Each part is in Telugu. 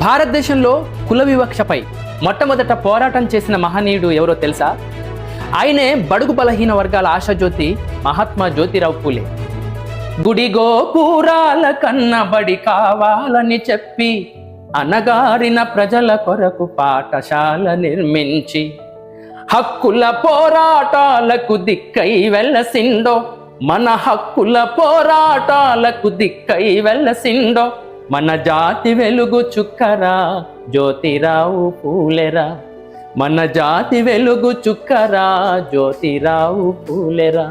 భారతదేశంలో కుల వివక్షపై మొట్టమొదట పోరాటం చేసిన మహనీయుడు ఎవరో తెలుసా? ఆయనే బడుగు బలహీన వర్గాల ఆశాజ్యోతి మహాత్మా జ్యోతిరావు పూలే. గుడి గోపురాల కన్న బడి కావాలని చెప్పి అనగారిన ప్రజల కొరకు పాఠశాల నిర్మించి హక్కుల పోరాటాలకు దిక్కై వెల్లసిండో, మన హక్కుల పోరాటాలకు దిక్కై వెల్లసిండో మన జాతి వెలుగు చుక్కరా జ్యోతిరావు పూలేరా, మన జాతి వెలుగు చుక్కరా జ్యోతిరావు పూలేరా.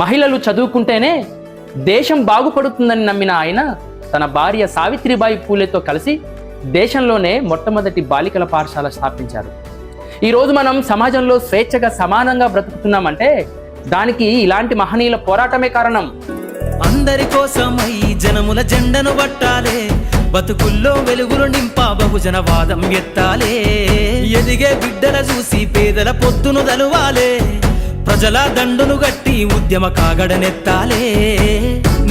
మహిళలు చదువుకుంటేనే దేశం బాగుపడుతుందని నమ్మిన ఆయన తన భార్య సావిత్రిబాయి పూలేతో కలిసి దేశంలోనే మొట్టమొదటి బాలికల పాఠశాల స్థాపించారు. ఈరోజు మనం సమాజంలో స్వేచ్ఛగా సమానంగా బ్రతుకుతున్నామంటే దానికి ఇలాంటి మహనీయుల పోరాటమే కారణం. అందరి కోసమై జనముల జెండను పట్టాలే, బతుకుల్లో వెలుగులు నింపా బహుజన వాదం ఎత్తాలే. ఎదిగే బిడ్డల చూసి పేదల పొద్దును దలువాలే, ప్రజల దండును గట్టి ఉద్యమ కాగడనెత్తాలే.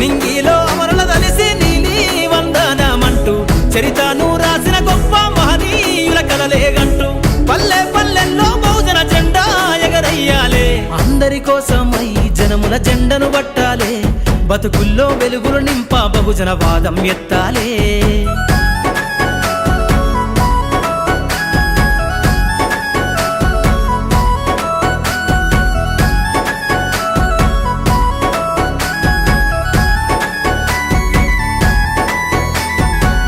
నింగిలో అమరుల దలిసి నీలి వందనమంటూ చరితను రాసిన గొప్ప మహనీయుల కలలేగంటూ పల్లె పల్లెల్లో బహుజన జెండా ఎగరయ్యాలే. అందరి కోసమై జనముల జెండను పట్టాలే, బతుకుల్లో వెలుగులు నింపా బహుజన వాదం ఎత్తాలే.